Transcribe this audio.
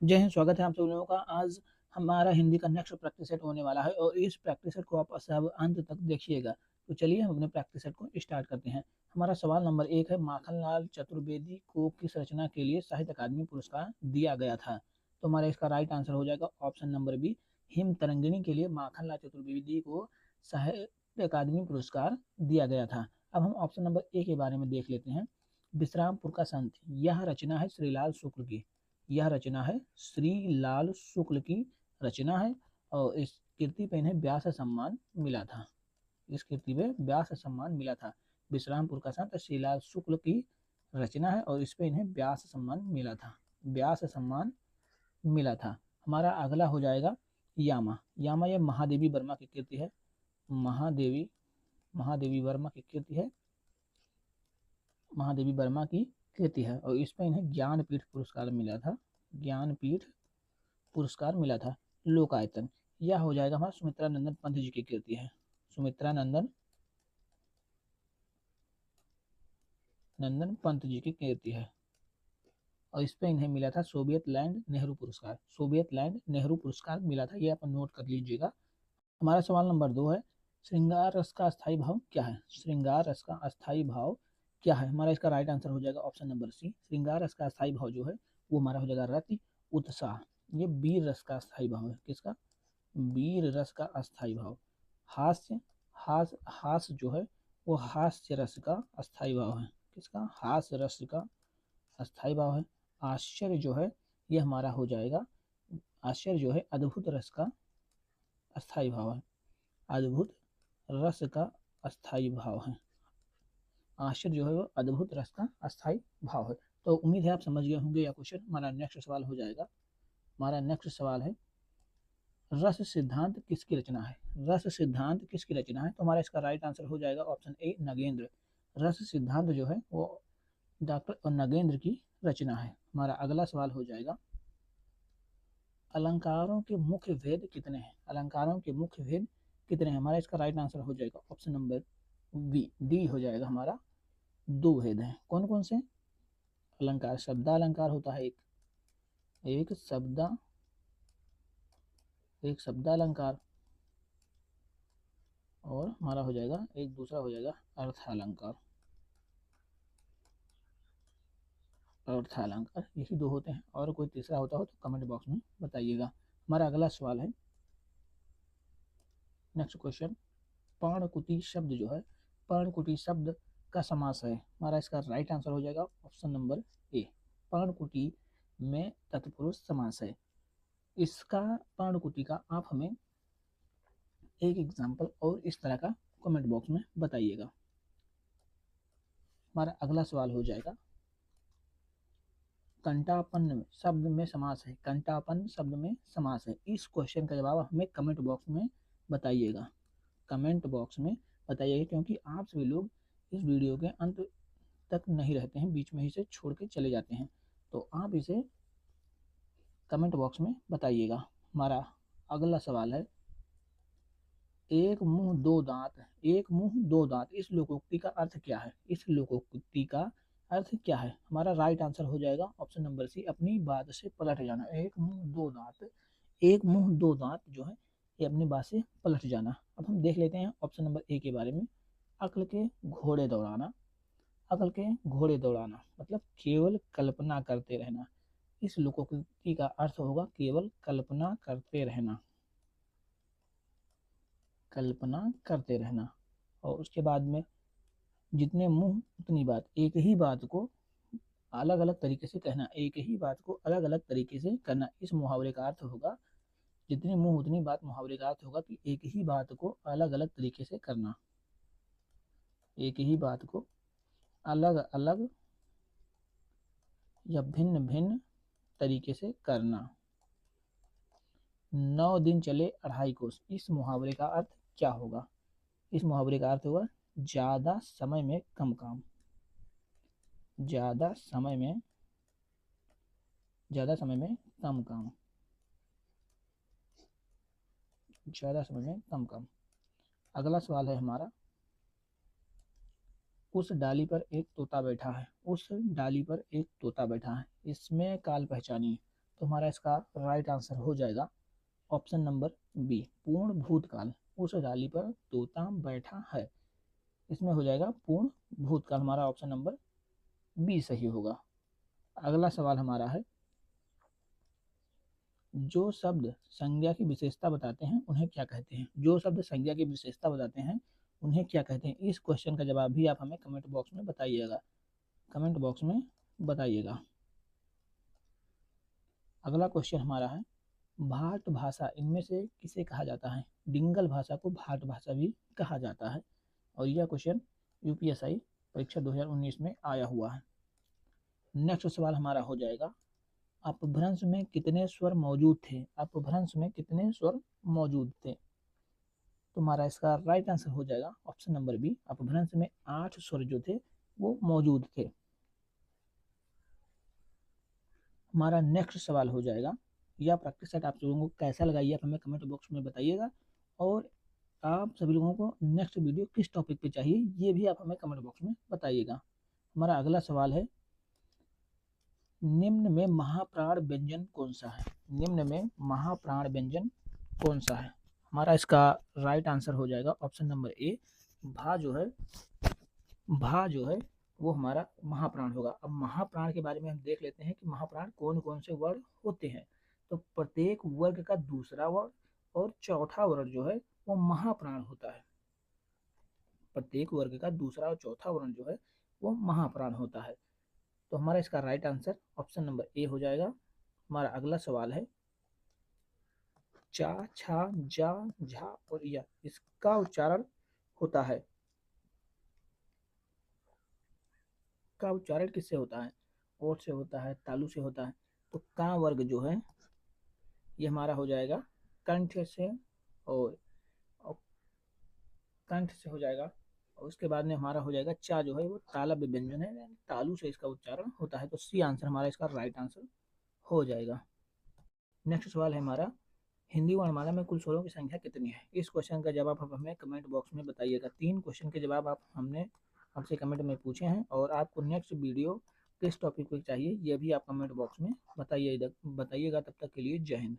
जय हिंद। स्वागत है आप सब लोगों का। आज हमारा हिंदी का नेक्स्ट प्रैक्टिस सेट होने वाला है और इस प्रैक्टिस सेट को आप सब अंत तक देखिएगा। तो चलिए हम अपने प्रैक्टिस सेट को स्टार्ट करते हैं। हमारा सवाल नंबर 1 है, माखनलाल चतुर्वेदी को किस रचना के लिए साहित्य अकादमी पुरस्कार दिया गया था? तो हमारा इसका राइट आंसर हो जाएगा option number B, Him Tarangini के लिए माखनलाल चतुर्वेदी को साहित्य अकादमी पुरस्कार दिया गया था। अब हम ऑप्शन नंबर ए के बारे में देख लेते हैं। विश्रामपुर का संत, यह रचना है श्रीलाल शुक्ल की। यह रचना है श्री लाल शुक्ल की रचना है और इस कृति पे इन्हें व्यास सम्मान मिला था। इस कृति पे व्यास सम्मान मिला था। विश्रामपुर का संत श्रीलाल शुक्ल की रचना है और इस पे इन्हें व्यास सम्मान मिला था। व्यास सम्मान मिला था। हमारा अगला हो जाएगा यामा। यामा यह महादेवी वर्मा की कृति है। महादेवी महादेवी वर्मा की कृति है। महादेवी वर्मा की कृति है और इस पर इन्हें ज्ञानपीठ पुरस्कार मिला था। ज्ञानपीठ पुरस्कार मिला था। लोकायतन, यह हो जाएगा हमारा सुमित्रा नंदन पंत जी की कृति है। सुमित्रा नंदन पंत जी की कृति है और इस पे इन्हें मिला था सोवियत लैंड नेहरू पुरस्कार। सोवियत लैंड नेहरू पुरस्कार मिला था, ये आप नोट कर लीजिएगा। हमारा सवाल नंबर 2 है, श्रृंगार रस का अस्थाई भाव क्या है? श्रृंगार रस का अस्थाई भाव क्या है? हमारा इसका राइट आंसर हो जाएगा ऑप्शन नंबर सी। श्रृंगार रस का अस्थाई भाव जो है वो हमारा हो जाएगा रति उत्साह। ये वीर रस का अस्थाई भाव है। किसका? वीर रस का अस्थाई भाव। हास्य हास्य जो है वो हास्य रस का अस्थाई भाव है। किसका? हास्य रस का अस्थाई भाव है। आश्चर्य जो है ये हमारा हो जाएगा, आश्चर्य जो है अद्भुत रस का अस्थाई भाव है। अद्भुत रस का अस्थाई भाव है। आश्चर्य जो है वो अद्भुत रस का अस्थाई भाव है। तो उम्मीद है आप समझ गए होंगे यह क्वेश्चन। हमारा नेक्स्ट सवाल हो जाएगा। हमारा नेक्स्ट सवाल है, रस सिद्धांत किसकी रचना है? रस सिद्धांत किसकी रचना है? तो हमारा इसका राइट आंसर हो जाएगा ऑप्शन ए, नगेंद्र। रस सिद्धांत जो है वो डॉक्टर नगेंद्र की रचना है। हमारा अगला सवाल हो जाएगा, अलंकारों के मुख्य भेद कितने हैं? अलंकारों के मुख्य भेद कितने हैं? हमारा इसका राइट आंसर हो जाएगा ऑप्शन नंबर बी, डी हो जाएगा हमारा। 2 भेद हैं। कौन कौन से? अलंकार, शब्दालंकार होता है एक, एक शब्दा एक शब्दालंकार, और हमारा हो जाएगा एक दूसरा हो जाएगा अर्थालंकार। अर्थालंकार, यही 2 होते हैं। और कोई तीसरा होता हो तो कमेंट बॉक्स में बताइएगा। हमारा अगला सवाल है, नेक्स्ट क्वेश्चन, पर्णकुटी शब्द जो है, पर्णकुटी शब्द का समास है। हमारा इसका राइट आंसर हो जाएगा ऑप्शन नंबर ए, पर्णकुटी में तत्पुरुष समास है। इसका पर्णकुटी का आप हमें एक एग्जाम्पल और इस तरह का कमेंट बॉक्स में बताइएगा। हमारा अगला सवाल हो जाएगा, कंटापन शब्द में समास है। कंटापन शब्द में समास है। इस क्वेश्चन का जवाब हमें कमेंट बॉक्स में बताइएगा। कमेंट बॉक्स में बताइएगा, क्योंकि आप सभी लोग इस वीडियो के अंत तक नहीं रहते हैं, बीच में ही से छोड़ के चले जाते हैं। तो आप इसे कमेंट बॉक्स में बताइएगा। हमारा अगला सवाल है, एक मुंह दो दांत, एक मुंह दो दांत, इस लोकोक्ति का अर्थ क्या है? इस लोकोक्ति का अर्थ क्या है? हमारा राइट आंसर हो जाएगा ऑप्शन नंबर सी, अपनी बात से पलट जाना। एक मुंह दो दांत, एक मुंह दो दांत जो है ये अपनी बात से पलट जाना। अब हम देख लेते हैं ऑप्शन नंबर ए के बारे में, अक्ल के घोड़े दौड़ाना। अक्ल के घोड़े दौड़ाना मतलब केवल कल्पना करते रहना। इस लोकोक्ति का अर्थ होगा केवल कल्पना करते रहना, कल्पना करते रहना। और उसके बाद में, जितने मुंह उतनी बात, एक ही बात को अलग अलग तरीके से कहना, एक ही बात को अलग अलग तरीके से करना। इस मुहावरे का अर्थ होगा, जितनी मुंह उतनी बात, मुहावरे का अर्थ होगा कि एक ही बात को अलग अलग तरीके से करना, एक ही बात को अलग अलग या भिन्न भिन्न तरीके से करना। 9 दिन चले अढ़ाई कोस, इस मुहावरे का अर्थ क्या होगा? इस मुहावरे का अर्थ होगा ज्यादा समय में कम काम। ज्यादा समय में कम काम, ज्यादा समय में कम काम। अगला सवाल है हमारा, उस डाली पर एक तोता बैठा है। उस डाली पर एक तोता बैठा है, इसमें काल पहचानिए। तो हमारा इसका राइट आंसर हो जाएगा ऑप्शन नंबर बी, पूर्ण भूतकाल। उस डाली पर तोता बैठा है, इसमें हो जाएगा पूर्ण भूतकाल। हमारा ऑप्शन नंबर बी सही होगा। अगला सवाल हमारा है, जो शब्द संज्ञा की विशेषता बताते हैं उन्हें क्या कहते हैं? जो शब्द संज्ञा की विशेषता बताते हैं उन्हें क्या कहते हैं? इस क्वेश्चन का जवाब भी आप हमें कमेंट बॉक्स में बताइएगा, कमेंट बॉक्स में बताइएगा। अगला क्वेश्चन हमारा है, भाट भाषा इनमें से किसे कहा जाता है? डिंगल भाषा को भाट भाषा भी कहा जाता है, और यह क्वेश्चन यूपीएससी परीक्षा 2019 में आया हुआ है। नेक्स्ट सवाल हमारा हो जाएगा, अपभ्रंश में कितने स्वर मौजूद थे? अपभ्रंश में कितने स्वर मौजूद थे? तो हमारा इसका राइट आंसर हो जाएगा ऑप्शन नंबर बी, अपभ्रंश में 8 स्वर जो थे वो मौजूद थे। हमारा नेक्स्ट सवाल हो जाएगा, यह प्रैक्टिस सेट आप लोगों को कैसा लगा ये आप हमें कमेंट बॉक्स में बताइएगा, और आप सभी लोगों को नेक्स्ट वीडियो किस टॉपिक पे चाहिए ये भी आप हमें कमेंट बॉक्स में बताइएगा। हमारा अगला सवाल है, निम्न में महाप्राण व्यंजन कौन सा है? निम्न में महाप्राण व्यंजन कौन सा है? हमारा इसका राइट आंसर हो जाएगा ऑप्शन नंबर ए, भा जो है वो हमारा महाप्राण होगा। अब महाप्राण के बारे में हम देख लेते हैं कि महाप्राण कौन कौन से वर्ण होते हैं। तो प्रत्येक वर्ग का दूसरा वर्ण और चौथा वर्ण जो है वो महाप्राण होता है। प्रत्येक वर्ग का दूसरा और चौथा वर्ण जो है वो महाप्राण होता है। तो हमारा इसका right answer option number A हो जाएगा। हमारा अगला सवाल है, चा, छा, जा, झा और या, इसका उच्चारण होता है, का उच्चारण किससे होता है? ओठ से होता है, तालु से होता है। तो का वर्ग जो है ये हमारा हो जाएगा कंठ से, और कंठ से हो जाएगा, और उसके बाद में हमारा हो जाएगा चा जो है वो तालव्य व्यंजन है, तालु से इसका उच्चारण होता है। तो सी आंसर हमारा इसका राइट आंसर हो जाएगा। नेक्स्ट सवाल है हमारा, हिंदी वर्णमाला में कुल स्वरों की संख्या कितनी है? इस क्वेश्चन का जवाब आप हमें कमेंट बॉक्स में बताइएगा। 3 क्वेश्चन के जवाब हमने आपसे कमेंट में पूछे हैं, और आपको नेक्स्ट वीडियो किस टॉपिक पर चाहिए ये भी आप कमेंट बॉक्स में बताइएगा। तब तक के लिए जय हिंद।